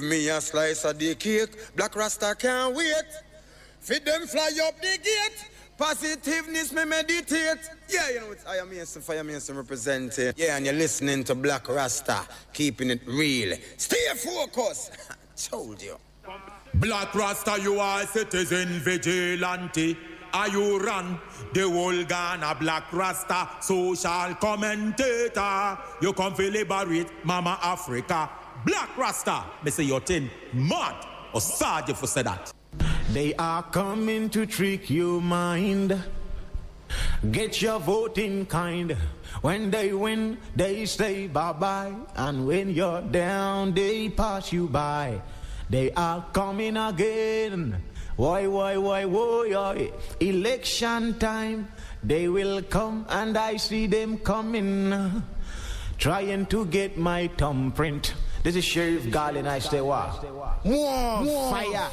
me a slice of the cake. Blakk Rasta can't wait. Feed them fly up the gate. Positiveness me meditate. Yeah, you know it's Fire Mason representing. Yeah, and you're listening to Blakk Rasta, keeping it real. Stay focused. Told you. Blakk Rasta, you are citizen vigilante. Are you run the whole Ghana? Blakk Rasta, social commentator. You come to liberate Mama Africa. Blakk Rasta, me say your thing mad. Or Sergeant for say that. They are coming to trick your mind. Get your vote in kind. When they win, they say bye-bye. And when you're down, they pass you by. They are coming again. Why, election time. They will come and I see them coming. Trying to get my thumbprint. This is Sheriff Garland, I say what? More fire.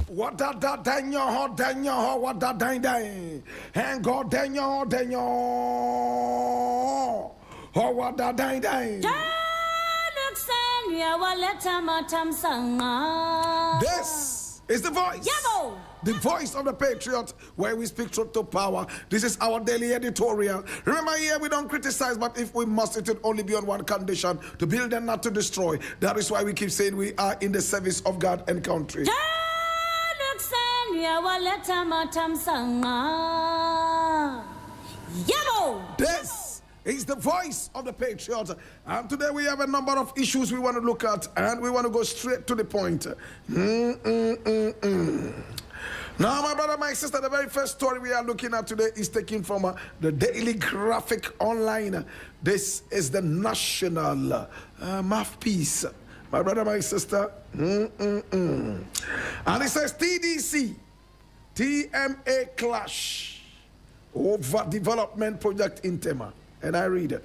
What that dang your what that dang hang God dang your oh what that dang This is the voice. Yabo. The voice of the Patriot, where we speak truth to power. This is our daily editorial. Remember here, we don't criticize, but if we must, it will only be on one condition: to build and not to destroy. That is why we keep saying we are in the service of God and country. This is the voice of the Patriot. And today we have a number of issues we want to look at, and we want to go straight to the point. Now, my brother, my sister, the very first story we are looking at today is taken from the Daily Graphic Online. This is the national mouthpiece. My brother, my sister. And it says TDC, TMA clash over development project in Tema. And I read it.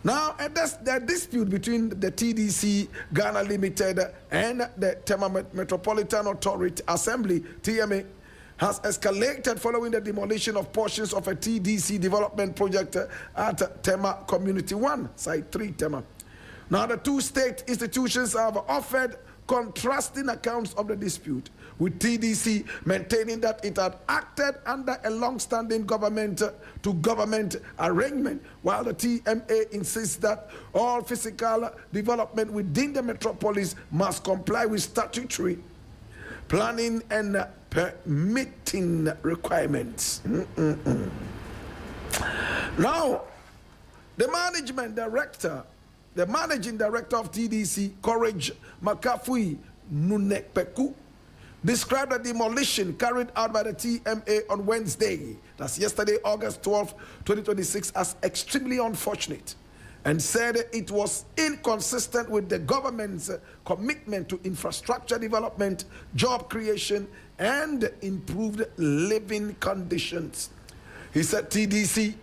Now, the dispute between the TDC Ghana Limited and the Tema Metropolitan Authority Assembly, TMA, has escalated following the demolition of portions of a TDC development project at Tema Community 1, Site 3 Tema. Now, the two state institutions have offered contrasting accounts of the dispute, with TDC maintaining that it had acted under a long-standing government-to-government arrangement, while the TMA insists that all physical development within the metropolis must comply with statutory planning and permitting requirements. Now, the managing director of TDC, Courage Makafui Nunekpeku, described the demolition carried out by the TMA on Wednesday, that's yesterday, August 12, 2026, as extremely unfortunate, and said it was inconsistent with the government's commitment to infrastructure development, job creation, and improved living conditions. He said TDC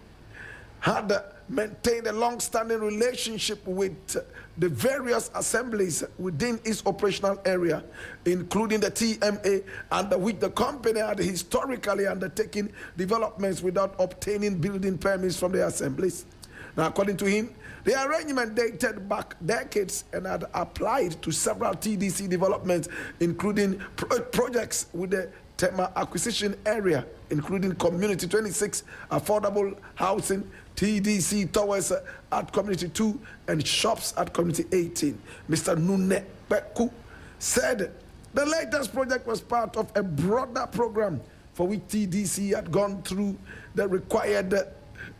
had maintained a long-standing relationship with the various assemblies within its operational area, including the TMA, under which the company had historically undertaken developments without obtaining building permits from the assemblies. Now, according to him, the arrangement dated back decades and had applied to several TDC developments, including projects with the Tema acquisition area, including Community 26, affordable housing, TDC towers at Community 2, and shops at Community 18. Mr. Nune Beku said the latest project was part of a broader program for which TDC had gone through the required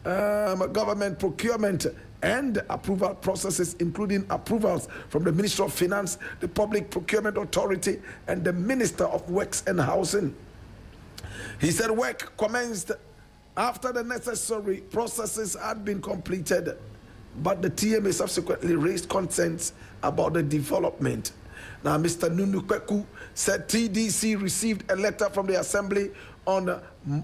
government procurement and approval processes, including approvals from the Ministry of Finance, the Public Procurement Authority, and the Minister of Works and Housing. He said work commenced after the necessary processes had been completed, but the TMA subsequently raised concerns about the development. Now, Mr. Nunukweku said TDC received a letter from the Assembly on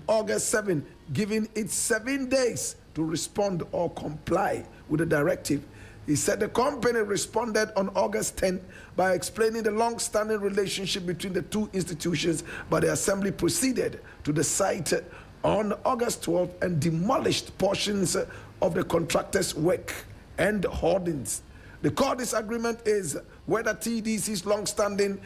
August 7, giving it 7 days to respond or comply with the directive. He said the company responded on August 10 by explaining the long-standing relationship between the two institutions, but the Assembly proceeded to the site on August 12 and demolished portions of the contractor's work and hoardings. The core disagreement is whether TDC's long-standing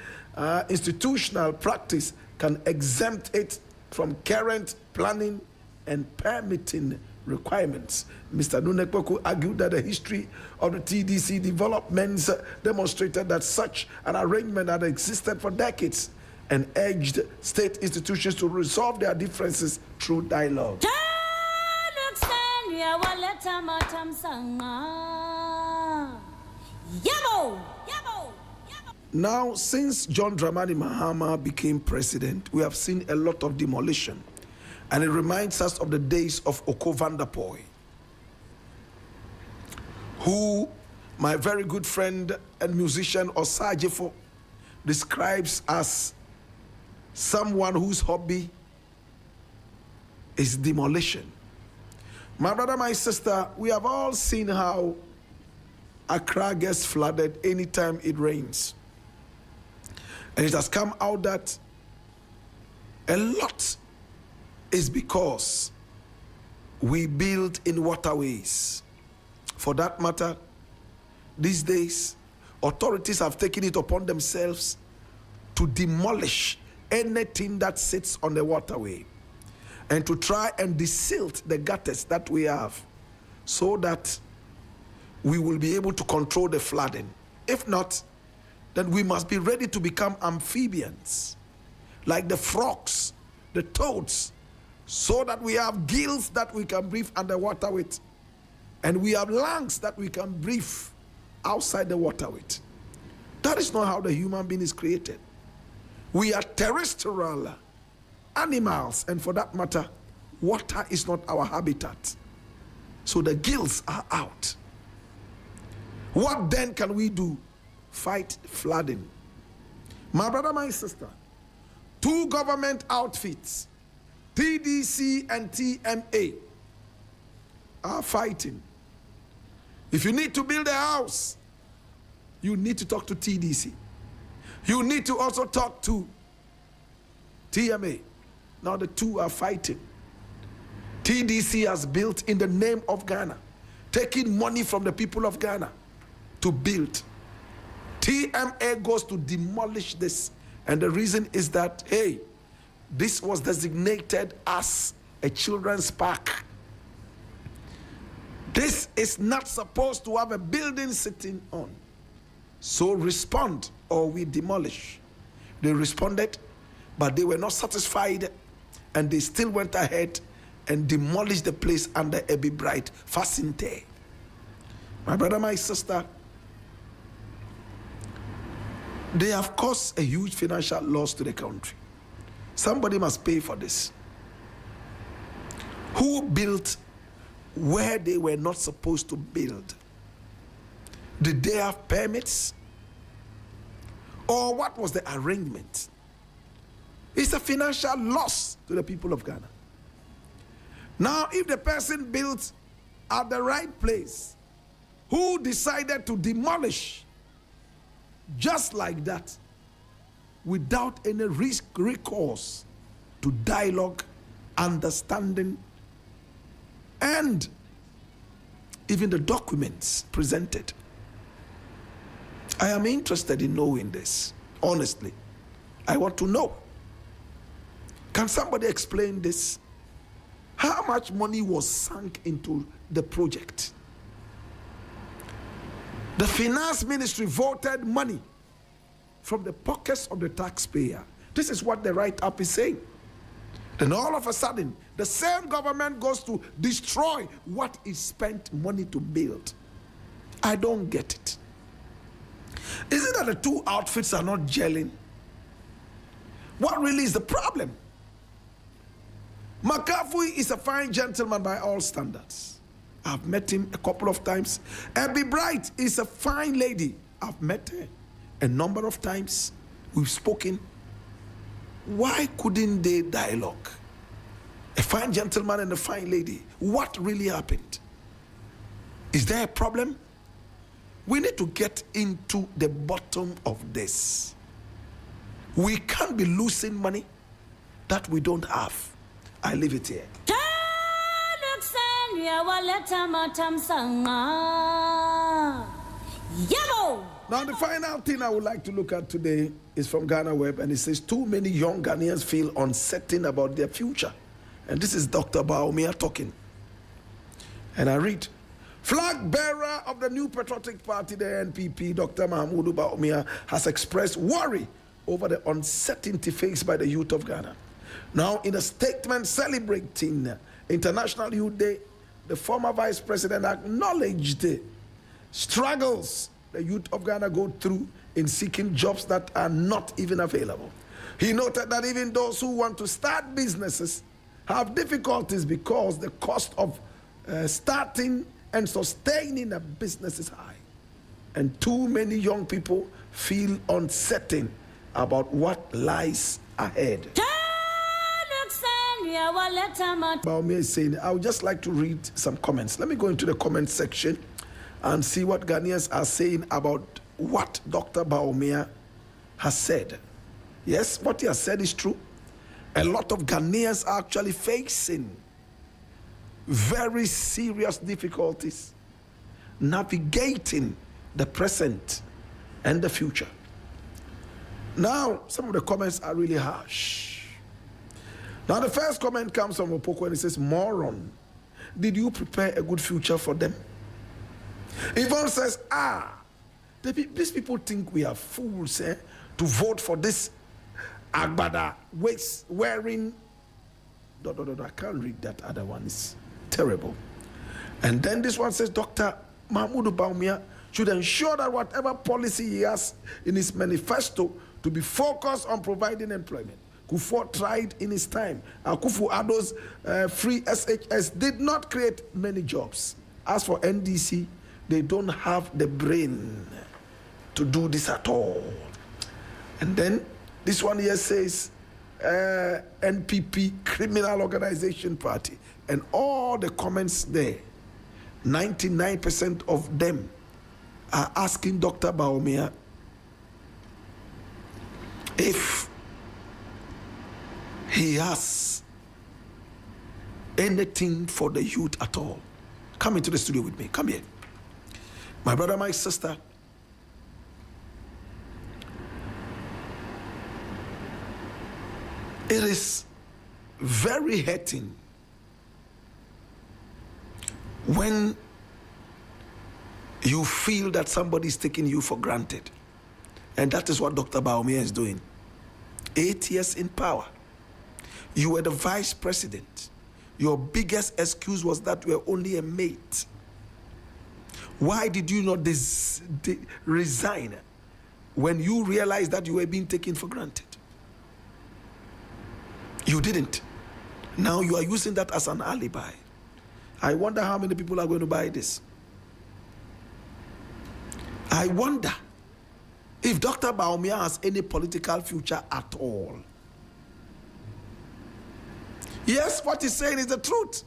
institutional practice can exempt it from current planning and permitting requirements. Mr. Nunekweku argued that the history of the TDC developments demonstrated that such an arrangement had existed for decades and urged state institutions to resolve their differences through dialogue. Now, since John Dramani Mahama became president, we have seen a lot of demolition. And it reminds us of the days of Oko Vanderpoy, who my very good friend and musician Osajifo describes as someone whose hobby is demolition. My brother, my sister, we have all seen how Accra gets flooded anytime it rains. And it has come out that a lot is because we build in waterways. For that matter, these days, authorities have taken it upon themselves to demolish anything that sits on the waterway and to try and desilt the gutters that we have so that we will be able to control the flooding. If not, then we must be ready to become amphibians, like the frogs, the toads, so that we have gills that we can breathe underwater with, and we have lungs that we can breathe outside the water with. That is not how the human being is created. We are terrestrial animals, and for that matter, water is not our habitat. So the gills are out. What then can we do? Fight flooding. My brother, my sister, two government outfits, TDC and TMA, are fighting. If you need to build a house, you need to talk to TDC. You need to also talk to TMA. Now the two are fighting. TDC has built in the name of Ghana, taking money from the people of Ghana to build. TMA goes to demolish this. And the reason is that, hey, this was designated as a children's park. This is not supposed to have a building sitting on. So respond or we demolish. They responded, but they were not satisfied, and they still went ahead and demolished the place under Ebi Bright Facinte. My brother, my sister, they have caused a huge financial loss to the country. Somebody must pay for this. Who built where they were not supposed to build? Did they have permits? Or what was the arrangement? It's a financial loss to the people of Ghana. Now, if the person built at the right place, who decided to demolish just like that, without any recourse to dialogue, understanding, and even the documents presented? I am interested in knowing this, honestly. I want to know. Can somebody explain this? How much money was sunk into the project? The finance ministry voted money from the pockets of the taxpayer. This is what the write-up is saying. Then all of a sudden, the same government goes to destroy what is spent money to build. I don't get it. Is it that the two outfits are not gelling? What really is the problem? McCaffrey is a fine gentleman by all standards. I've met him a couple of times. Abby Bright is a fine lady. I've met her a number of times. We've spoken. Why couldn't they dialogue? A fine gentleman and a fine lady. What really happened? Is there a problem? We need to get into the bottom of this. We can't be losing money that we don't have. I leave it here. Now, the final thing I would like to look at today is from Ghana Web, and it says too many young Ghanaians feel uncertain about their future. And this is Dr. Bawumia talking. And I read, flag bearer of the new Patriotic Party, the NPP, Dr. Mahmoud Bawumia, has expressed worry over the uncertainty faced by the youth of Ghana. Now, in a statement celebrating International Youth Day, the former vice president acknowledged the struggles the youth of Ghana go through in seeking jobs that are not even available. He noted that even those who want to start businesses have difficulties because the cost of starting and sustaining a business is high. And too many young people feel uncertain about what lies ahead. Bawumia is saying, I would just like to read some comments. Let me go into the comment section and see what Ghanaians are saying about what Dr. Bawumia has said. Yes, what he has said is true. A lot of Ghanaians are actually facing very serious difficulties navigating the present and the future. Now, some of the comments are really harsh. Now, the first comment comes from Opoko, and it says, moron, did you prepare a good future for them? Yvonne says, these people think we are fools to vote for this Agbada wearing. I can't read that other one. It's terrible. And then this one says, Dr. Mahmoud Bawumia should ensure that whatever policy he has in his manifesto to be focused on providing employment. Kufuor tried in his time. Akufo-Addo's free SHS did not create many jobs. As for NDC, they don't have the brain to do this at all. And then this one here says NPP, Criminal Organization Party. And all the comments there, 99% of them are asking Dr. Bawumia if he has anything for the youth at all. Come into the studio with me. Come here. My brother, my sister. It is very hurting when you feel that somebody is taking you for granted. And that is what Dr. Bawumia is doing. 8 years in power. You were the vice president. Your biggest excuse was that you were only a mate. Why did you not resign when you realized that you were being taken for granted? You didn't. Now you are using that as an alibi. I wonder how many people are going to buy this. I wonder if Dr. Bawumia has any political future at all. Yes, what he's saying is the truth.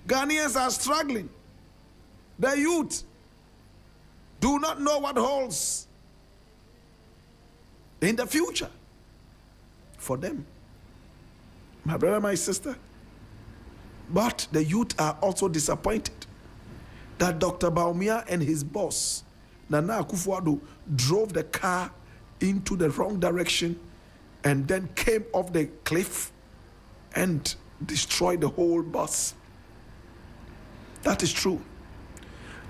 Ghanaians are struggling. The youth do not know what holds in the future for them. My brother, my sister. But the youth are also disappointed that Dr. Bawumia and his boss, Nana Akufo-Addo, drove the car into the wrong direction and then came off the cliff and destroyed the whole bus. That is true.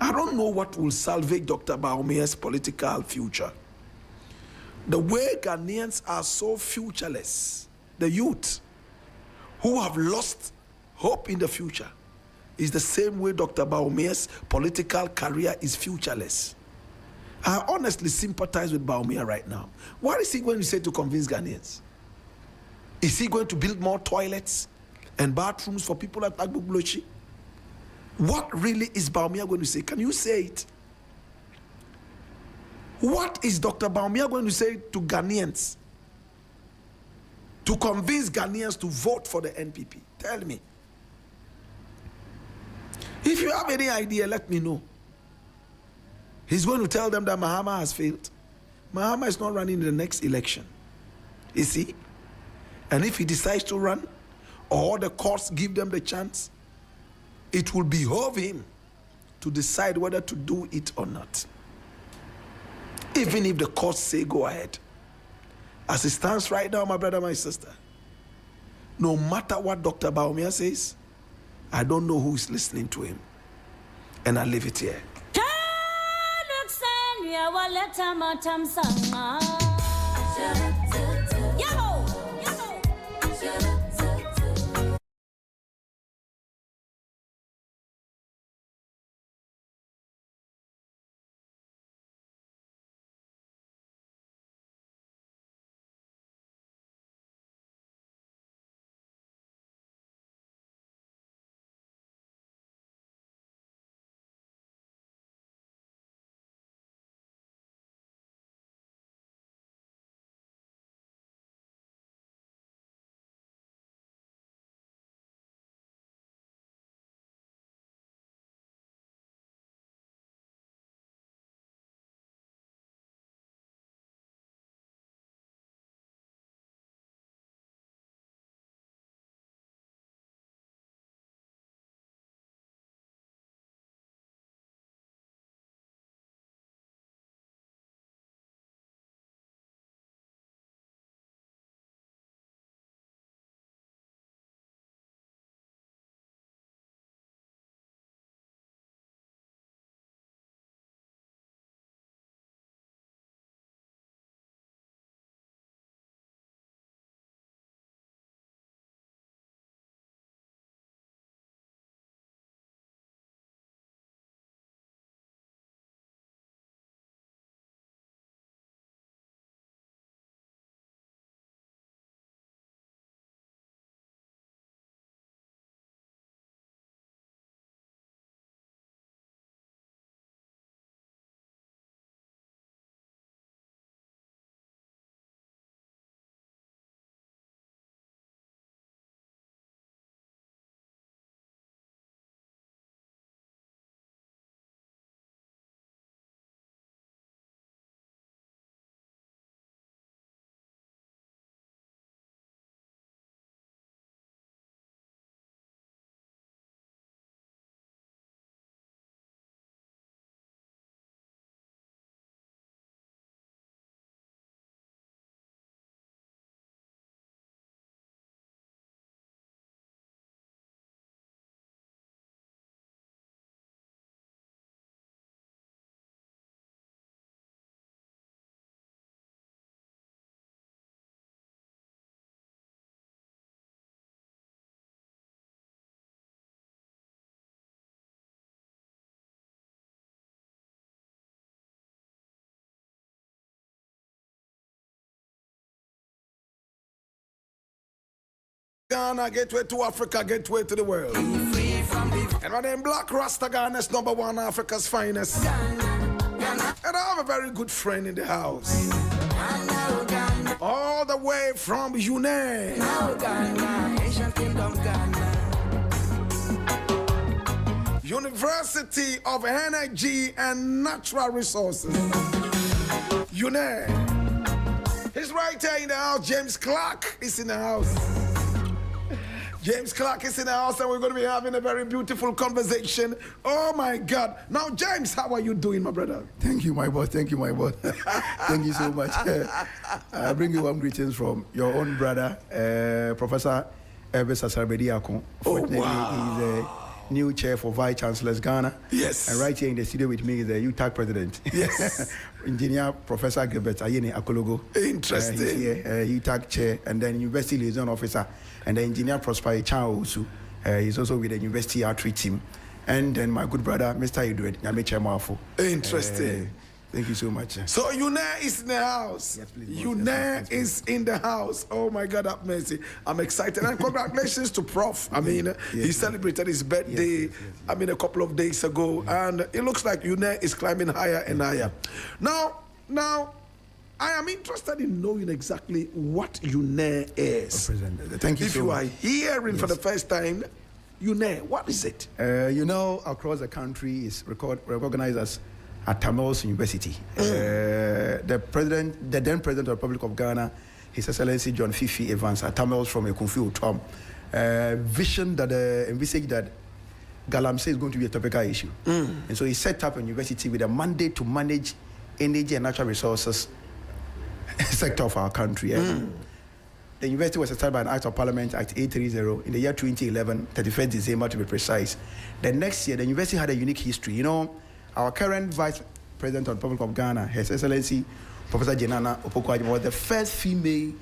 I don't know what will salvage Dr. Bawumia's political future. The way Ghanaians are so futureless, the youth who have lost hope in the future, is the same way Dr. Baumea's political career is futureless. I honestly sympathize with Baumea right now. What is he going to say to convince Ghanaians? Is he going to build more toilets and bathrooms for people at Agboglochi? What really is Baumea going to say? Can you say it? What is Dr. Baumea going to say to Ghanaians to convince Ghanaians to vote for the NPP? Tell me. If you have any idea, let me know. He's going to tell them that Mahama has failed. Mahama is not running in the next election. You see? And if he decides to run, or the courts give them the chance, it will behoove him to decide whether to do it or not. Even if the courts say go ahead. As it stands right now, my brother, my sister, no matter what Dr. Baumea says, I don't know who is listening to him. And I leave it here. Ghana, gateway to Africa, gateway to the world. And my name Blakk Rasta, Ghana's #1, Africa's finest. And I have a very good friend in the house. All the way from Yune. University of Energy and Natural Resources. Yune. He's right here in the house. James Clark is in the house. James Clark is in the house, and we're going to be having a very beautiful conversation. Oh my God. Now, James, how are you doing, my brother? Thank you, my boss. Thank you, my boss. Thank you so much. I bring you warm greetings from your own brother, Professor Elvis Asarbedi Akon. Oh, wow. He's new chair for Vice Chancellors Ghana. Yes. And right here in the studio with me is the UTAG president. Yes. Engineer Professor Gilbert Ayeni Akologo. Interesting. He's here, UTAG chair, and then University Liaison Officer, and the Engineer Prosper Echan Osu. He's also with the University Outreach team. And then my good brother, Mr. Edward Nyameche Mafo. Interesting. Thank you so much. So UNE is in the house. Yes, please. UNE is in the house. Oh my God, have mercy. I'm excited. And congratulations to Prof. I mean, he celebrated his birthday, I mean, a couple of days ago. And it looks like UNE is climbing higher and higher. Now, I am interested in knowing exactly what UNE is. Thank you If so you much. are hearing for the first time, UNE, what is it? Across the country is recognized as at Tamils University. The then President of the Republic of Ghana, His Excellency John Fifi Evans, at Tamils from Ekunfi Tom, vision that envisaged that Galamsey is going to be a topical issue. And so he set up a university with a mandate to manage energy and natural resources sector of our country. The university was established by an Act of Parliament, Act 830, in the year 2011, 31st December to be precise. The next year, the university had a unique history. Our current Vice President of the Republic of Ghana, His Excellency Professor Jenana Opoku-Agyeman, was the first female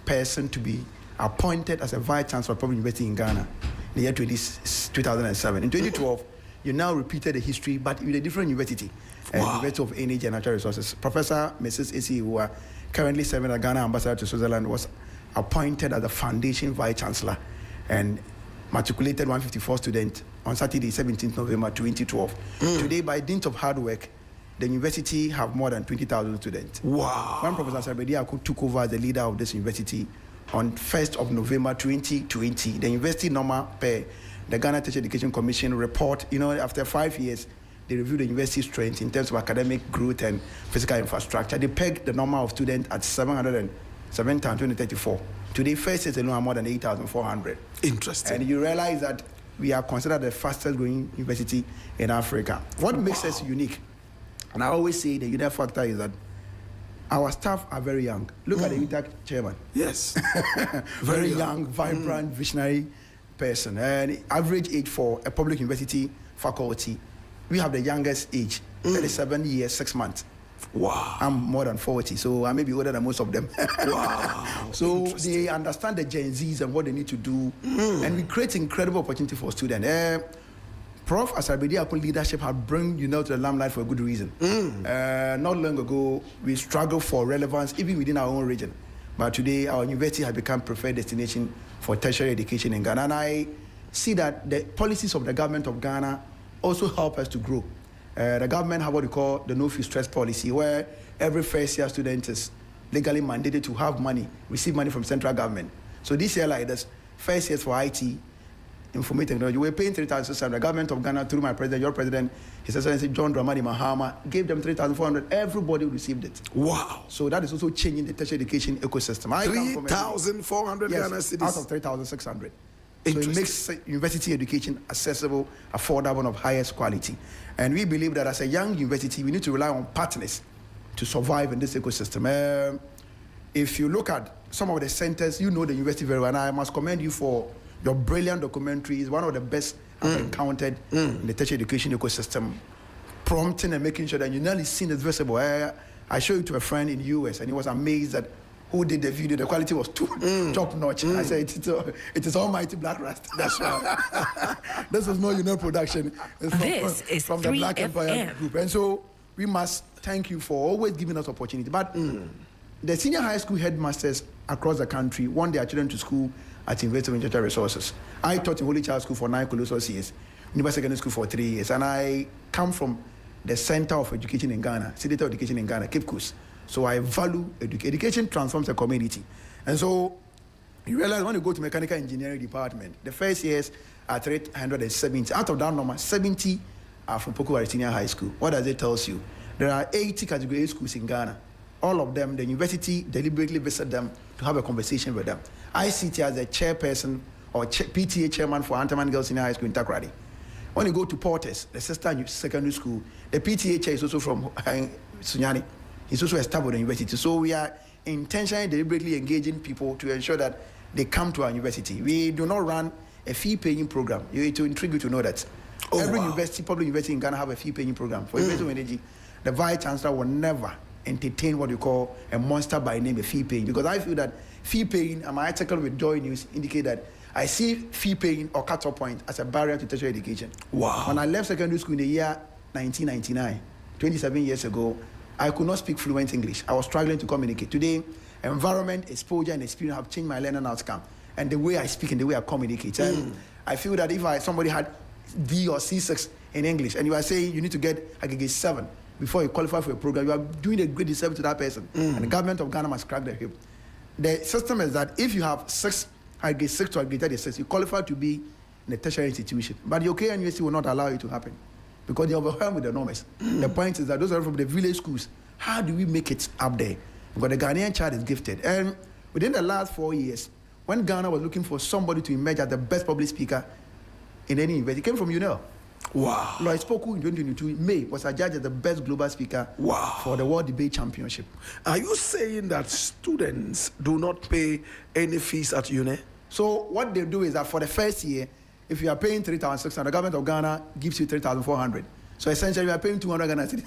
person to be appointed as a Vice Chancellor of Public University in Ghana in the year 2007. In 2012, you now repeated the history, but with a different university, University of Energy and Natural Resources. Professor Mrs. Esi, who are currently serving as Ghana Ambassador to Switzerland, was appointed as the Foundation Vice Chancellor and matriculated 154 students on Saturday, 17th November 2012. Today, by dint of hard work, the university have more than 20,000 students. Wow. When Professor Sabedi took over as the leader of this university on 1st of November 2020, the university normal per the Ghana Teacher Education Commission report, after 5 years, they reviewed the university strength in terms of academic growth and physical infrastructure. They pegged the number of students at 707,234. Today, first years alone are more than 8,400. Interesting. And you realize that we are considered the fastest growing university in Africa. What makes us unique, and I always say the unique factor is that our staff are very young. Look at the UTAG chairman. Yes. Very young, vibrant, visionary person. And average age for a public university faculty, we have the youngest age, 37 years, 6 months. Wow. I'm more than 40, so I may be older than most of them. Wow. So they understand the Gen Zs and what they need to do, and we create incredible opportunity for students. Prof. Asabedi Akun leadership had brought to the limelight for a good reason. Not long ago, we struggled for relevance even within our own region. But today, our university has become preferred destination for tertiary education in Ghana. And I see that the policies of the government of Ghana also help us to grow. The government have what we call the no fee stress policy, where every first year student is legally mandated to have money, receive money from central government. So this year, like this, first years for IT, information technology, we're paying 3,600. The government of Ghana, through my president, your president, His Excellency John Dramani Mahama, gave them 3,400. Everybody received it. Wow. So that is also changing the tertiary education ecosystem. 3,400 Ghana cedis. Out of 3,600. So it makes university education accessible, affordable, and of highest quality. And we believe that as a young university, we need to rely on partners to survive in this ecosystem. If you look at some of the centers, you know the university very well, and I must commend you for your brilliant documentary. It's one of the best I've encountered in the tertiary education ecosystem, prompting and making sure that you're not seen as visible. I showed it to a friend in the US, and he was amazed that who did the video, the quality was too top-notch. I said, it is almighty Blakk Rasta. That's right. This is no production. This is from the Black Empire 3FM Group. And so we must thank you for always giving us opportunity. But the senior high school headmasters across the country want their children to school at University of Natural Resources. I taught in Holy Child School for 9 colossal years, University Secondary School for 3 years, and I come from the Center of Education in Ghana, Center of Education in Ghana, Cape Coast. So I value education. Education transforms a community. And so you realize when you go to mechanical engineering department, the first years are 370. Out of that number, 70 are from Poku Senior High School. What does it tell you? There are 80 category A schools in Ghana. All of them, the university deliberately visit them to have a conversation with them. I sit here as a chairperson or PTA chairman for Antaman Girls Senior High School in Takoradi. When you go to Portes, the sister secondary school, the PTA chair is also from Sunyani. He's also established a university. So we are intentionally, deliberately engaging people to ensure that they come to our university. We do not run a fee-paying program. It will intrigue you to know that. Every wow. public university in Ghana have a fee-paying program. For University of Energy, the Vice Chancellor will never entertain what you call a monster by name, a fee-paying. Because I feel that fee-paying, and my article with Joy News indicate that I see fee-paying or cut-off point as a barrier to tertiary education. Wow. When I left secondary school in the year 1999, 27 years ago, I could not speak fluent English. I was struggling to communicate. Today, environment, exposure, and experience have changed my learning outcome and the way I speak and the way I communicate. And I feel that if somebody had D or C6 in English, and you are saying you need to get aggregate 7 before you qualify for a program, you are doing a great disservice to that person. And the government of Ghana must crack their hip. The system is that if you have 6, aggregate 6 to aggregate 36, you qualify to be in a tertiary institution. But the OK University will not allow it to happen because they're overwhelmed with the numbers. The point is that those are from the village schools. How do we make it up there? Because the Ghanaian child is gifted. And within the last 4 years, when Ghana was looking for somebody to emerge as the best public speaker in any university, it came from UNEL. Wow. Lloyd Spoku in 2022, May, was adjudged as the best global speaker for the World Debate Championship. Are you saying that students do not pay any fees at uni? So what they do is that for the first year, if you are paying 3,600, the government of Ghana gives you 3,400. So essentially, you are paying 200 Ghana cedis.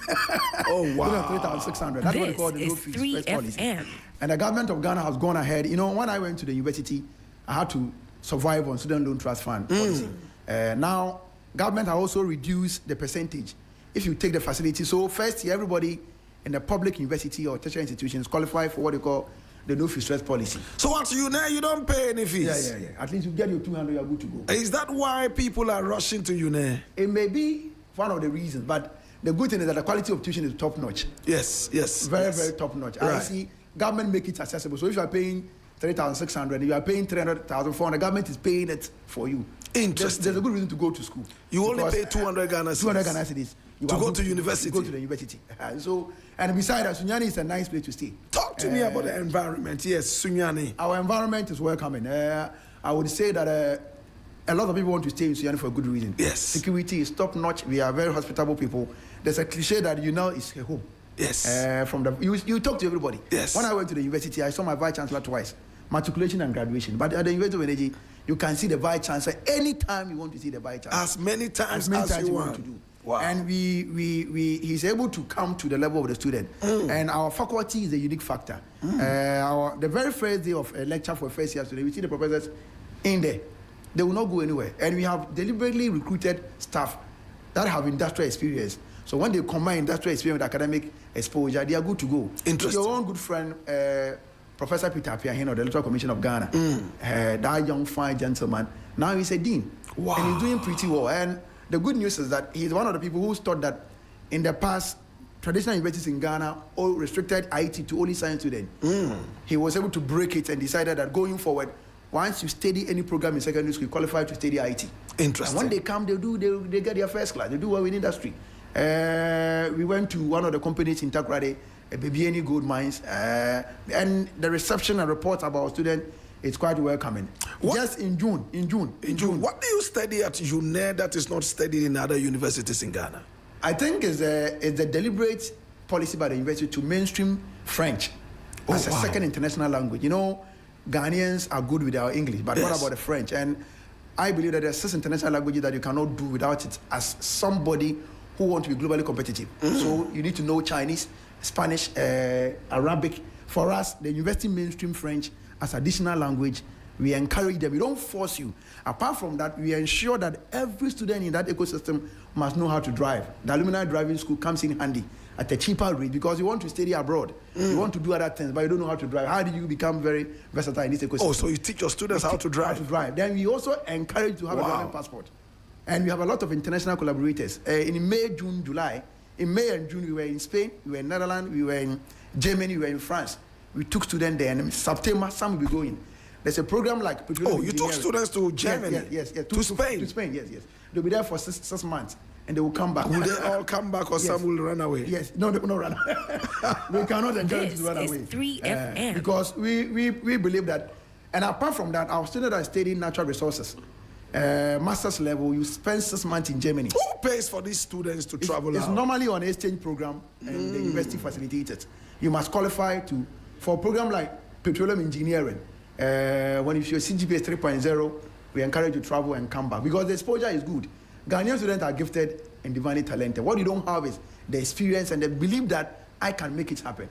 Oh, wow. 3,600. That's what they call the no fees first policy. And the government of Ghana has gone ahead. You know, when I went to the university, I had to survive on student loan trust fund policy. Now, government has also reduced the percentage if you take the facility. So first year, everybody in the public university or tertiary institutions qualify for what they call the no fee stress policy. So at uni, you don't pay any fees? Yeah. At least you get your 200, you are good to go. Is that why people are rushing to uni? It may be one of the reasons, but the good thing is that the quality of tuition is top notch. Yes. Very top notch. Right. I see government make it accessible. So if you are paying 3,600, you are paying 300,400, the government is paying it for you. Interesting. There's a good reason to go to school. You only pay 200 Ghana cedis. 200 Ghana cedis. To go to university. Go to the university. And besides, Sunyani is a nice place to stay. Talk to me about the environment. Yes, Sunyani. Our environment is welcoming. I would say that a lot of people want to stay in Sunyani for a good reason. Yes. Security is top notch. We are very hospitable people. There's a cliche that is a home. Yes. You talk to everybody. Yes. When I went to the university, I saw my vice chancellor twice, matriculation and graduation. But at the University of Energy, you can see the vice chancellor anytime you want to see the vice chancellor. As many times as you want to do. Wow. And he's able to come to the level of the student. And our faculty is a unique factor. The very first day of a lecture for first year students, we see the professors in there. They will not go anywhere. And we have deliberately recruited staff that have industrial experience. So when they combine industrial experience with academic exposure, they are good to go. Interesting. Your own good friend, Professor Peter Apiahin of the Electoral Commission of Ghana, that young fine gentleman, now he's a dean. Wow. And he's doing pretty well. And the good news is that he's one of the people who thought that in the past, traditional universities in Ghana all restricted IT to only science students. He was able to break it and decided that going forward, once you study any program in secondary school, you qualify to study IT. Interesting. And when they come, they get their first class. They do well in industry. We went to one of the companies in Takoradi, BBNE Gold Mines, and the reception and reports about students is quite welcoming. Just in June. What do you study at UNE that is not studied in other universities in Ghana? I think it's a deliberate policy by the university to mainstream French as a second international language. You know, Ghanaians are good with our English, but what about the French? And I believe that there's 6 international languages that you cannot do without it as somebody who wants to be globally competitive. So you need to know Chinese, Spanish, Arabic. For us, the university mainstream French as additional language. We encourage them. We don't force you. Apart from that, we ensure that every student in that ecosystem must know how to drive. The alumni driving school comes in handy at a cheaper rate because you want to study abroad. You want to do other things, but you don't know how to drive. How do you become very versatile in this ecosystem? Oh, so you teach your students how to drive? How to drive. Then we also encourage to have a driving passport. And we have a lot of international collaborators. In May, June, July, in May and June, we were in Spain, we were in Netherlands, we were in Germany, we were in France. We took students there, and in September, some will be going. There's a program like Patriot. Oh, you took students to Germany? Yes. To Spain? To Spain, yes. They'll be there for six months, and they will come back. Will they all come back, or some will run away? Yes. No, they will not run away. We cannot encourage them to run away. This is 3FM. Because we believe that, and apart from that, our students are studying natural resources. Master's level, you spend 6 months in Germany. Who pays for these students to travel It's out? normally on an exchange program, and the university facilitates it. You must qualify for a program like petroleum engineering. When if your CGPA is 3.0, we encourage you to travel and come back because the exposure is good. Ghanaian students are gifted and divinely talented. What you don't have is the experience and the belief that I can make it happen.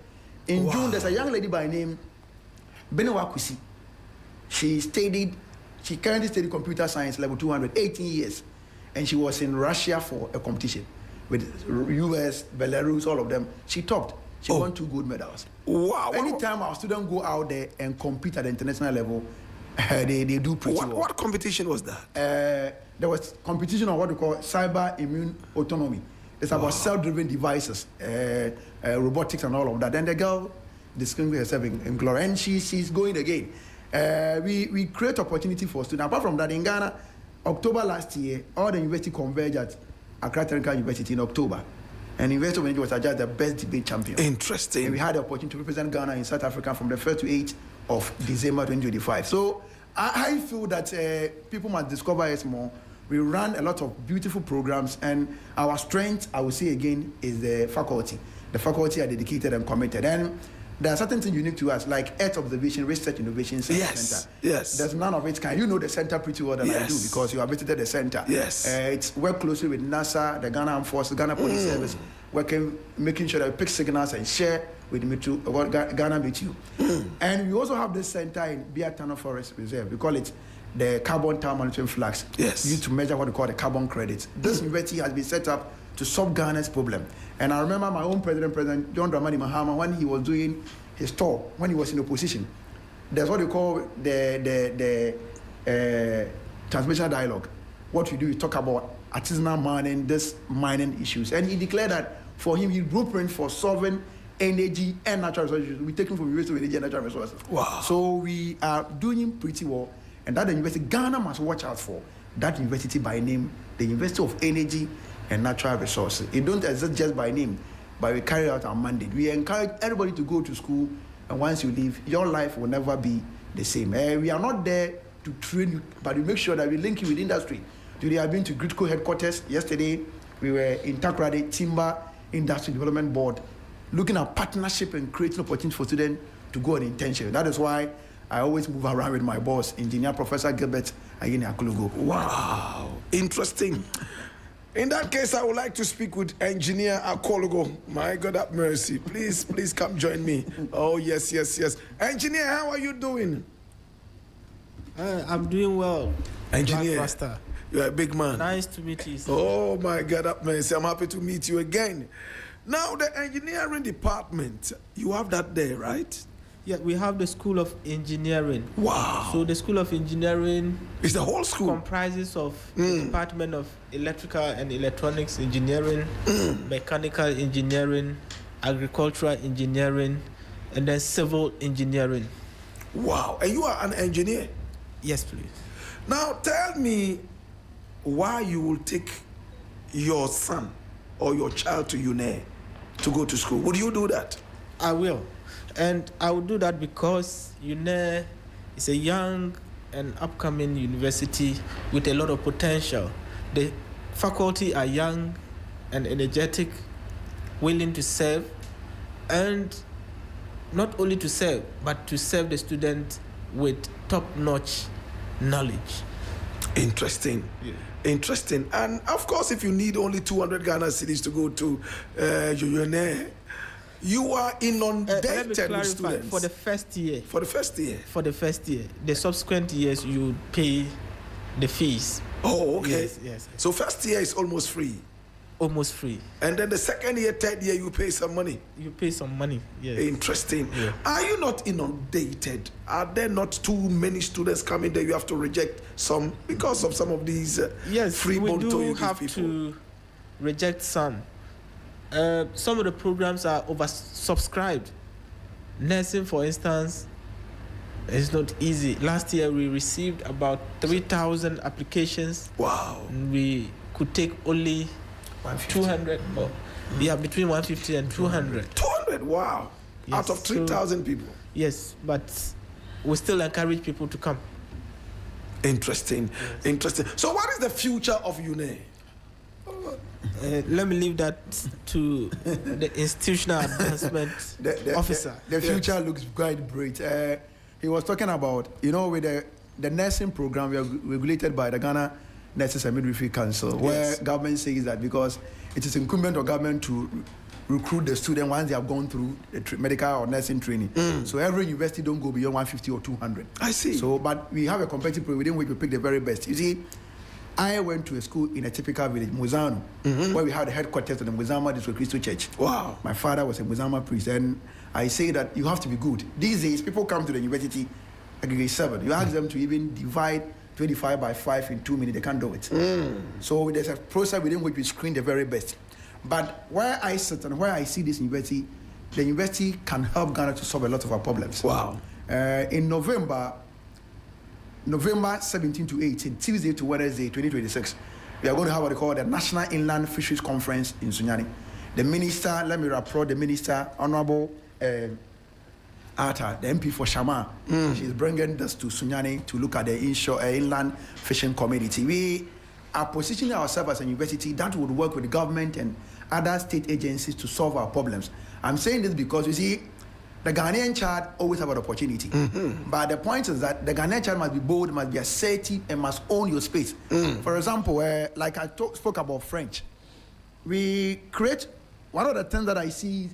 In June, there's a young lady by name Benewa Kwesi. She currently studied computer science level 200, 18 years. And she was in Russia for a competition with US, Belarus, all of them. She topped. She won 2 gold medals. Wow. Anytime our students go out there and compete at the international level, they do pretty well. What competition was that? There was competition on what we call cyber immune autonomy. It's about self-driven devices, robotics and all of that. And the girl distinguished herself in glory. And she's going again. We create opportunity for students. Apart from that, in Ghana, October last year, all the university converged at Accra Technical University in October. And University of Nigeria was adjudged the best debate champion. Interesting. And we had the opportunity to represent Ghana in South Africa from the 1st to 8th of December 2025. So I feel that people must discover us more. We run a lot of beautiful programs, and our strength, I will say again, is the faculty. The faculty are dedicated and committed. And there are certain things unique to us, like Earth Observation Research Innovation Center. Yes. There's none of its kind. You know the center pretty well than I do because you have visited the center. Yes. It's work closely with NASA, the Ghana Armed Forces, Ghana Police Service, making sure that we pick signals and share with Ghana with you. And we also have this center in Biatano Forest Reserve. We call it the Carbon Tower Monitoring Flags. Yes. Used to measure what we call the carbon credits. This university has been set up to solve Ghana's problem. And I remember my own President John Dramani Mahama, when he was doing his talk, when he was in opposition, there's what we call the transmission dialogue. What we do is talk about artisanal mining, this mining issues. And he declared that for him, his blueprint for solving energy and natural resources will be taken from University of Energy and Natural Resources. Wow. So we are doing pretty well. And that the university, Ghana must watch out for that university by name, the University of Energy and Natural Resources. It don't exist just by name, but we carry out our mandate. We encourage everybody to go to school, and once you leave, your life will never be the same. We are not there to train you, but we make sure that we link you with industry. Today I've been to Gridco headquarters. Yesterday we were in Takoradi Timber Industry Development Board, looking at partnership and creating opportunities for students to go on internship. That is why I always move around with my boss, Engineer Professor Gilbert Ayini Akulugo. Wow, interesting. In that case, I would like to speak with Engineer Akulugo. My God have mercy. Please come join me. Oh, yes. Engineer, how are you doing? I'm doing well. Engineer, Blakk Rasta. you're a big man. Nice to meet you, sir. Oh, my God have mercy. I'm happy to meet you again. Now, the engineering department, you have that there, right? Yeah, we have the School of Engineering. Wow. So the School of Engineering It's the whole school. comprises of the Department of Electrical and Electronics Engineering, Mechanical Engineering, Agricultural Engineering, and then Civil Engineering. Wow. And you are an engineer? Yes, please. Now, tell me why you will take your son or your child to UNE to go to school. Would you do that? I will. And I will do that because UNE is a young and upcoming university with a lot of potential. The faculty are young and energetic, willing to serve, and not only to serve, but to serve the student with top-notch knowledge. Interesting. Yeah. Interesting. And of course, if you need only 200 Ghana cedis to go to UNE, you are Let me inundated with clarify, students. for the first year. For the first year. For the first year. The subsequent years, you pay the fees. Oh, okay. Yes. So first year is almost free. Almost free. And then the second year, third year, you pay some money. You pay some money. Yes. Interesting. Yeah. Are you not inundated? Are there not too many students coming there? You have to reject some because of some of these Yes, free we bonto do you give have people. to reject some. Some of the programs are oversubscribed. Nursing, for instance, is not easy. Last year, we received about 3,000 applications. Wow. And we could take only 200. Between 150 and 200. 200, wow. Yes, Out of 3,000 people. Yes, but we still encourage people to come. Interesting. Yes. Interesting. So what is the future of UNE? Let me leave that to the institutional advancement officer. The future looks quite bright. He was talking about, with the the nursing program, we are regulated by the Ghana Nurses and Midwifery Council, where government says that because it is incumbent on government to recruit the student once they have gone through the medical or nursing training. So every university don't go beyond 150 or 200. I see. So, but we have a competitive program within which we pick the very best. You see, I went to a school in a typical village, Muzano, where we had the headquarters of the Muzama District Christian Church. Wow. My father was a Muzama priest, and I say that you have to be good. These days, people come to the university at grade 7. You ask them to even divide 25 by 5 in 2 minutes, they can't do it. So there's a process within which we screen the very best. But where I sit and where I see this university, the university can help Ghana to solve a lot of our problems. Wow. In November 17 to 18, Tuesday to Wednesday, 2026, we are going to have what they call the National Inland Fisheries Conference in Sunyani. The minister, let me applaud the minister, Honorable Arta, the MP for Shama. She's bringing us to Sunyani to look at the inland fishing community. We are positioning ourselves as a university that would work with the government and other state agencies to solve our problems. I'm saying this because, you see, the Ghanaian child always have an opportunity. But the point is that the Ghanaian child must be bold, must be assertive, and must own your space. For example, like I spoke about French, we create, one of the things that I see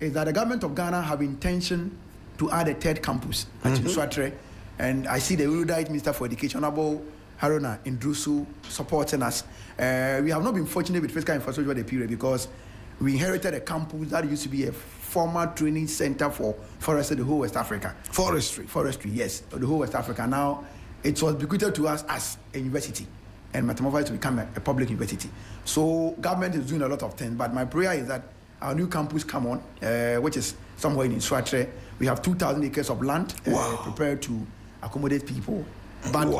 is that the government of Ghana have intention to add a third campus at Swatre, and I see the erudite Minister for Education, Honorable Haruna Indrusu, supporting us. We have not been fortunate with physical infrastructure over the period because we inherited a campus that used to be a former training center for forestry, the whole West Africa. Forestry, yes, the whole West Africa. Now, it was bequeathed to us as a university and metamorphosed to become a public university. So, government is doing a lot of things, but my prayer is that our new campus come on, which is somewhere in Swatre. We have 2,000 acres of land prepared to accommodate people. But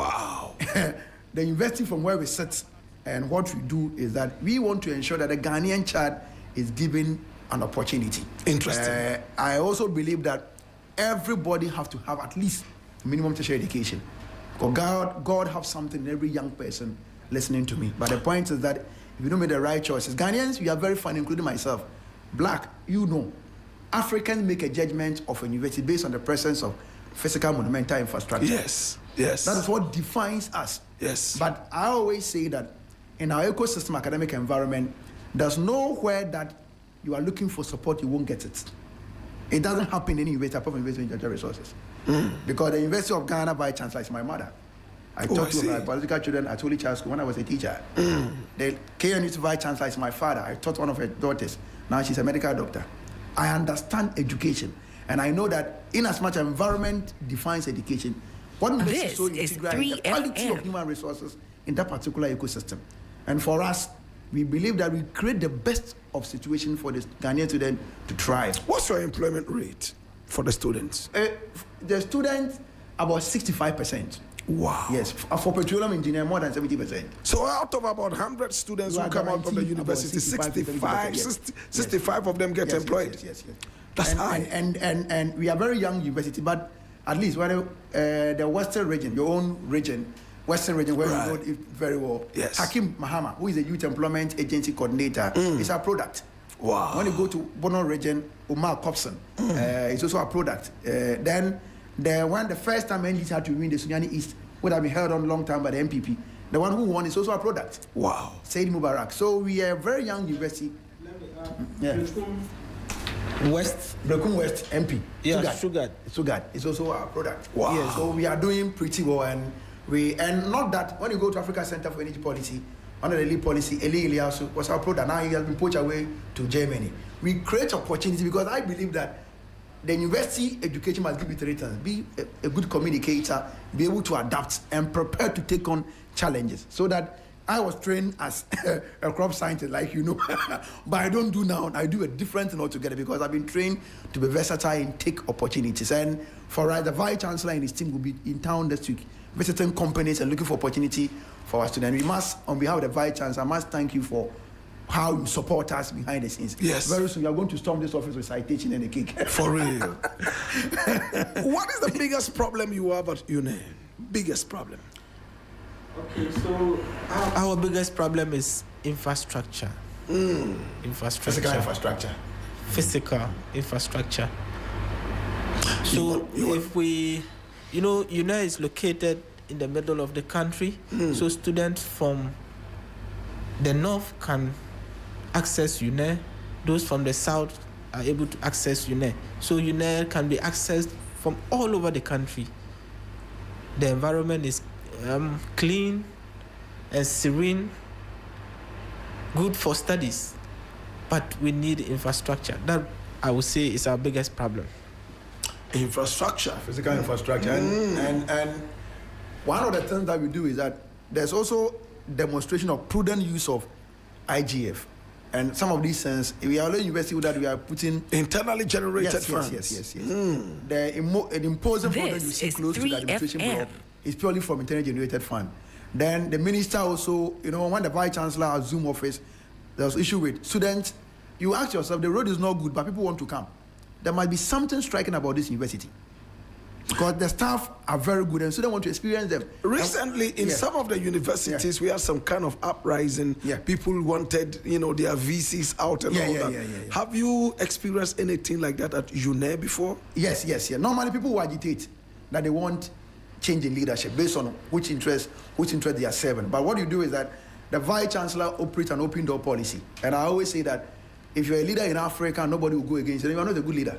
the university from where we sit and what we do is that we want to ensure that the Ghanaian child is given an opportunity. Interesting. I also believe that everybody have to have at least minimum tertiary education. Because God have something in every young person listening to me. But the point is that if you don't make the right choices, Ghanaians, we are very funny, including myself. Black, you know, Africans make a judgment of a university based on the presence of physical monumental infrastructure. Yes. That is what defines us. Yes. But I always say that in our ecosystem academic environment, there's nowhere that you are looking for support, you won't get it. It doesn't happen in any university apart from university in natural resources. Because the University of Ghana Vice Chancellor is my mother. I taught two of my political children at Holy Child School when I was a teacher. The KNU's Vice Chancellor is my father. I taught one of her daughters. Now she's a medical doctor. I understand education. And I know that in as much environment defines education, what makes it so integral is the quality of human resources in that particular ecosystem. And for us, we believe that we create the best of situation for the Ghanaian student to thrive. What's your employment rate for the students? The students, about 65%. Wow. Yes, for petroleum engineer, more than 70%. So out of about 100 students who come out of the university, 65 of them get employed. Yes. That's high. And we are very young university, but at least when the Western region, your own region, Western region, where you know it very well. Yes. Hakim Mahama, who is the Youth Employment Agency Coordinator, is our product. Wow. When you go to Bono region, Omar Copson is also a product. Then the first time NDC had to win the Sunyani East, would have been held on a long time by the MPP. The one who won is also a product. Wow. Said Mubarak. So we are a very young university. Blakk West MP. Yeah, Sugar is also our product. Wow. Yeah, so we are doing pretty well, and not that when you go to Africa Center for Energy Policy, under the lead policy, Eli Eliasu was our product. Now he has been poached away to Germany. We create opportunity because I believe that the university education must give you three things: be a good communicator, be able to adapt, and prepare to take on challenges. So that I was trained as a crop scientist, like you know, but I don't do now. I do a different thing altogether because I've been trained to be versatile and take opportunities. And for us, the Vice Chancellor and his team will be in town this week, visiting companies and looking for opportunity for our students. We must, on behalf of the Vice Chancellor, I must thank you for how you support us behind the scenes. Yes. Very soon, we are going to storm this office with citation and a cake. For real. What is the biggest problem you have at UNE? Biggest problem? Okay, so our biggest problem is infrastructure. Physical infrastructure. So if we UNE is located in the middle of the country, so students from the north can access UNE. Those from the south are able to access UNE. So UNE can be accessed from all over the country. The environment is clean and serene, good for studies, but we need infrastructure. That, I would say, is our biggest problem. Infrastructure. Physical infrastructure. And one of the things that we do is that there's also demonstration of prudent use of IGF. And some of these things, we are a university that we are putting internally generated funds. Yes. The imposing fund that you see close to the administration block is purely from internally generated fund. Then the minister also, when the vice chancellor has Zoom office, there's issue with students. You ask yourself, the road is not good, but people want to come. There might be something striking about this university, because the staff are very good and students want to experience them. Recently, in some of the universities, we had some kind of uprising. People wanted, their VCs out and all that. Have you experienced anything like that at UNE before? Yes. Normally, people will agitate that they want change in leadership based on which interest they are serving. But what you do is that the vice chancellor operates an open door policy. And I always say that if you're a leader in Africa, nobody will go against you. You are not a good leader.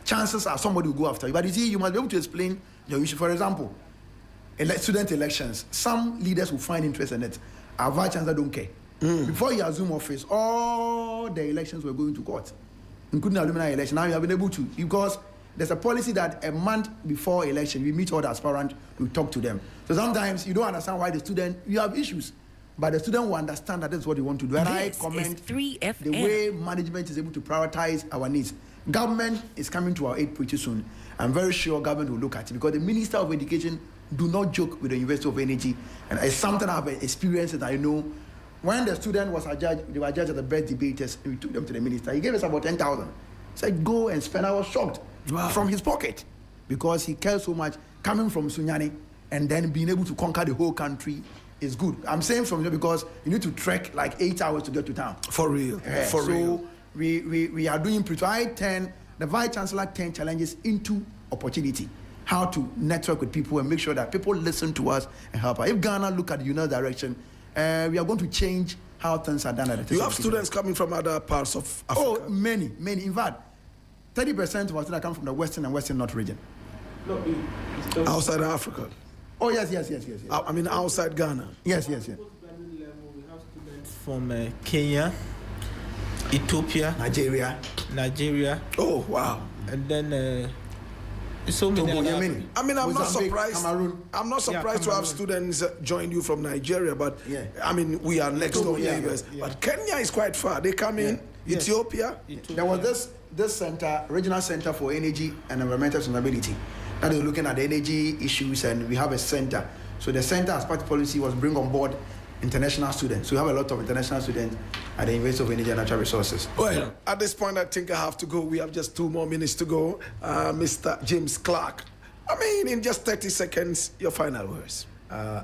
Chances are somebody will go after you. But you see, you must be able to explain your issue. For example, student elections. Some leaders will find interest in it. Our vice chancellor don't care. Before he assumed office, all the elections were going to court, including alumni election. Now you have been able to, because there's a policy that a month before election, we meet all the aspirants, we talk to them. So sometimes you don't understand why the student, you have issues, but the student will understand that that's what you want to do. And I commend the way management is able to prioritize our needs. Government is coming to our aid pretty soon. I'm very sure government will look at it, because the Minister of Education do not joke with the University of Energy, and it's something I've experienced that I know. When the student was judged, they were judged as the best debaters, and we took them to the minister. He gave us about 10,000. He said, go and spend. I was shocked. Wow. From his pocket, because he cares so much. Coming from Sunyani and then being able to conquer the whole country is good. I'm saying from here because you need to trek like 8 hours to get to town. For real. For real. So we are doing the vice chancellor turn challenges into opportunity. How to network with people and make sure that people listen to us and help us. If Ghana look at the United direction, we are going to change how things are done at the You have students coming from other parts of Africa? Oh, many. In fact, 30% of our students come from the Western and Western North region. No, outside of Africa? Oh, yes. I mean, outside Ghana? Yes. We have students from Kenya, Ethiopia, Nigeria. Oh, wow. And then so many. I mean, I'm not surprised. Cameroon. I'm not surprised to have students join you from Nigeria, but I mean, we are next door neighbors. But Kenya is quite far. They come in. Ethiopia. There was this center, regional center for energy and environmental sustainability, that is looking at the energy issues, and we have a center. So the center, as part of policy, was bring on board international students. So we have a lot of international students at the University of Energy and Natural Resources. Well, at this point, I think I have to go. We have just 2 more minutes to go. Mr. James Clark, I mean, in just 30 seconds, your final words.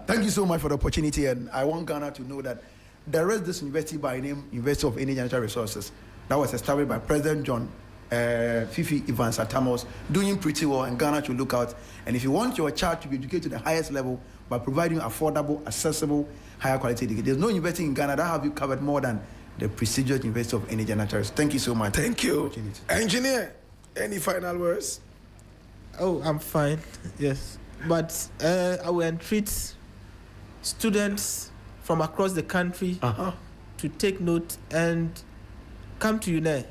Thank you so much for the opportunity, and I want Ghana to know that there is this university by name University of Energy and Natural Resources that was established by President John Fifi Evans Atamos, doing pretty well, and Ghana should look out. And if you want your child to be educated to the highest level by providing affordable, accessible, higher quality education, there's no university in Ghana that have you covered more than the prestigious University of Energy and Natural Resources. Thank you so much. Thank you. Engineer, any final words? Oh, I'm fine. Yes. But I will entreat students from across the country to take note and come to UNE.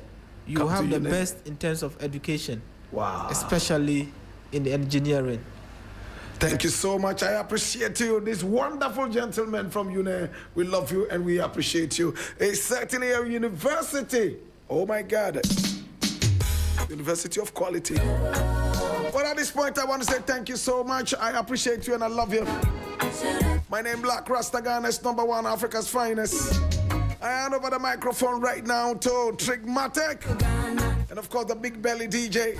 You have the best in terms of education. Wow. Especially in the engineering. Thank you so much. I appreciate you. This wonderful gentleman from UNE. We love you and we appreciate you. It's certainly a university. Oh my God. University of quality. Well, at this point, I want to say thank you so much. I appreciate you and I love you. My name is Blakk Rasta, Ghana's #1, Africa's finest. I hand over the microphone right now to Trigmatic. And of course, the Big Belly DJ.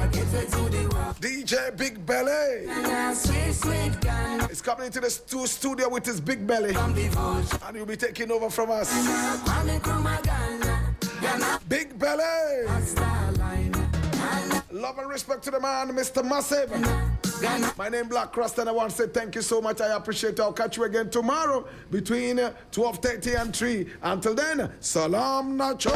DJ Big Belly. He's coming into the studio with his Big Belly. And he'll be taking over from us. Big Belly. Love and respect to the man, Mr. Massive. My name is Blakk Rasta, and I want to say thank you so much. I appreciate it. I'll catch you again tomorrow between 12:30 and 3. Until then, salam nacho.